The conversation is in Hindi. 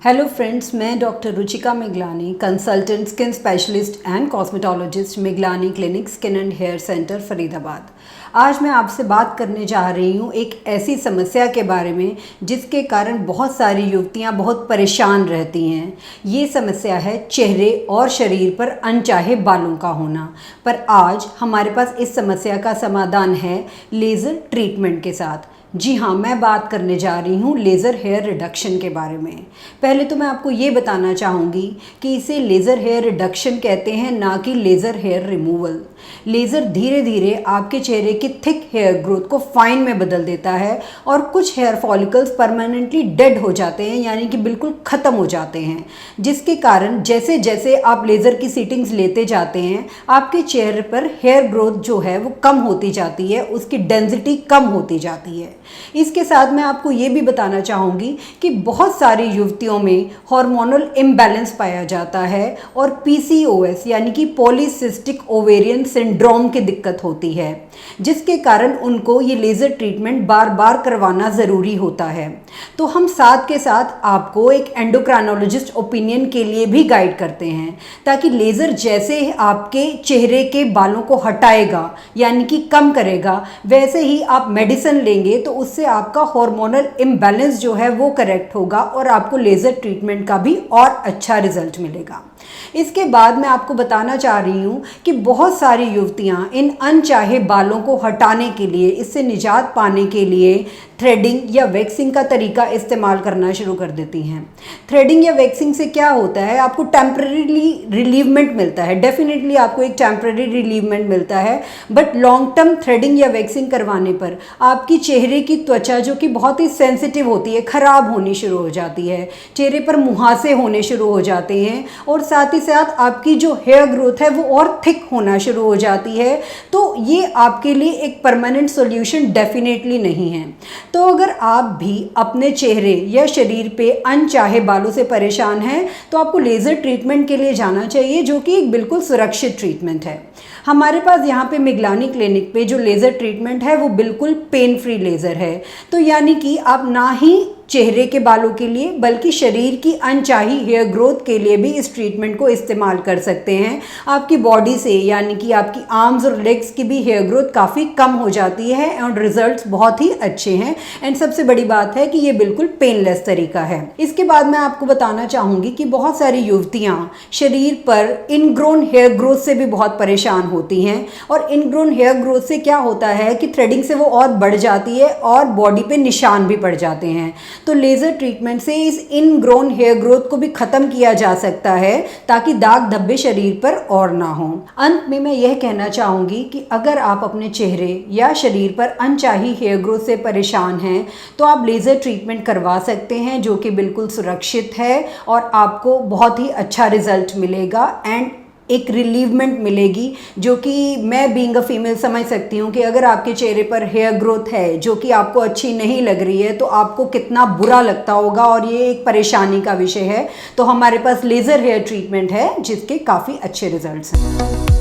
हेलो फ्रेंड्स, मैं doctor Ruchika Meglani, consultant skin specialist and cosmetologist, Meglani clinic skin and hair centre Faridabad. आज मैं आपसे बात करने जा रही हूँ एक ऐसी समस्या के बारे में जिसके कारण बहुत सारी युवतियाँ बहुत परेशान रहती हैं। ये समस्या है चेहरे और शरीर पर अनचाहे बालों का होना। पर आज हमारे पास इस समस्या का समाधान है लेज़र ट्रीटमेंट के साथ। जी हाँ, मैं बात करने जा रही हूँ लेज़र हेयर रिडक्शन के बारे में। पहले तो मैं आपको ये बताना चाहूँगी कि इसे लेज़र हेयर रिडक्शन कहते हैं, ना कि लेज़र हेयर रिमूवल। लेज़र धीरे धीरे आपके चेहरे की थिक हेयर ग्रोथ को फाइन में बदल देता है और कुछ हेयर फॉलिकल्स परमानेंटली डेड हो जाते हैं, यानी कि बिल्कुल ख़त्म हो जाते हैं। जिसके कारण जैसे जैसे आप लेज़र की सीटिंग्स लेते जाते हैं, आपके चेहरे पर हेयर ग्रोथ जो है वो कम होती जाती है, उसकी डेंसिटी कम होती जाती है। इसके साथ मैं आपको ये भी बताना चाहूँगी कि बहुत सारी युवतियों में हार्मोनल इम्बैलेंस पाया जाता है और PCOS यानी कि पॉलीसिस्टिक ओवेरियन सिंड्रोम की दिक्कत होती है, जिसके कारण उनको ये लेज़र ट्रीटमेंट बार बार करवाना ज़रूरी होता है। तो हम साथ के साथ आपको एक एंडोक्राइनोलॉजिस्ट ओपिनियन के लिए भी गाइड करते हैं, ताकि लेज़र जैसे आपके चेहरे के बालों को हटाएगा यानी कि कम करेगा, वैसे ही आप मेडिसिन लेंगे तो उससे आपका हार्मोनल इम्बैलेंस जो है वो करेक्ट होगा और आपको लेज़र ट्रीटमेंट का भी और अच्छा रिजल्ट मिलेगा। इसके बाद मैं आपको बताना चाह रही हूँ कि बहुत सारी युवतियाँ इन अनचाहे बालों को हटाने के लिए, इससे निजात पाने के लिए थ्रेडिंग या वैक्सिंग का तरीका इस्तेमाल करना शुरू कर देती हैं। थ्रेडिंग या वैक्सिंग से क्या होता है, आपको टेम्परेरीली रिलीवमेंट मिलता है, डेफिनेटली आपको एक टेम्परेरी रिलीवमेंट मिलता है, बट लॉन्ग टर्म थ्रेडिंग या वैक्सिंग करवाने पर आपकी चेहरे की त्वचा जो कि बहुत ही सेंसिटिव होती है, ख़राब होनी शुरू हो जाती है, चेहरे पर मुहासे होने शुरू हो जाते हैं और साथ ही साथ आपकी जो हेयर ग्रोथ है वो और थिक होना शुरू हो जाती है। तो ये आपके लिए एक परमानेंट सॉल्यूशन डेफिनेटली नहीं है। तो अगर आप भी अपने चेहरे या शरीर पे अनचाहे बालों से परेशान हैं तो आपको लेज़र ट्रीटमेंट के लिए जाना चाहिए, जो कि एक बिल्कुल सुरक्षित ट्रीटमेंट है। हमारे पास यहाँ पे मेगलानी क्लिनिक पे जो लेज़र ट्रीटमेंट है वो बिल्कुल पेन फ्री लेज़र है। तो यानी कि आप ना ही चेहरे के बालों के लिए बल्कि शरीर की अनचाही हेयर ग्रोथ के लिए भी इस ट्रीटमेंट को इस्तेमाल कर सकते हैं। आपकी बॉडी से यानी कि आपकी आर्म्स और लेग्स की भी हेयर ग्रोथ काफ़ी कम हो जाती है और रिजल्ट्स बहुत ही अच्छे हैं। एंड सबसे बड़ी बात है कि ये बिल्कुल पेनलेस तरीका है। इसके बाद मैं आपको बताना चाहूँगी कि बहुत सारी युवतियाँ शरीर पर इनग्रोन हेयर ग्रोथ से भी बहुत परेशान होती हैं और इनग्रोन हेयर ग्रोथ से क्या होता है कि थ्रेडिंग से वो और बढ़ जाती है और बॉडी पे निशान भी पड़ जाते हैं। तो लेज़र ट्रीटमेंट से इस इनग्रोन हेयर ग्रोथ को भी ख़त्म किया जा सकता है, ताकि दाग धब्बे शरीर पर और ना हो। अंत में मैं यह कहना चाहूँगी कि अगर आप अपने चेहरे या शरीर पर अनचाही हेयर ग्रोथ से परेशान हैं तो आप लेज़र ट्रीटमेंट करवा सकते हैं, जो कि बिल्कुल सुरक्षित है और आपको बहुत ही अच्छा रिजल्ट मिलेगा एंड एक रिलीवमेंट मिलेगी, जो कि मैं बीइंग अ फीमेल समझ सकती हूँ कि अगर आपके चेहरे पर हेयर ग्रोथ है जो कि आपको अच्छी नहीं लग रही है तो आपको कितना बुरा लगता होगा और ये एक परेशानी का विषय है। तो हमारे पास लेज़र हेयर ट्रीटमेंट है जिसके काफ़ी अच्छे रिजल्ट्स हैं।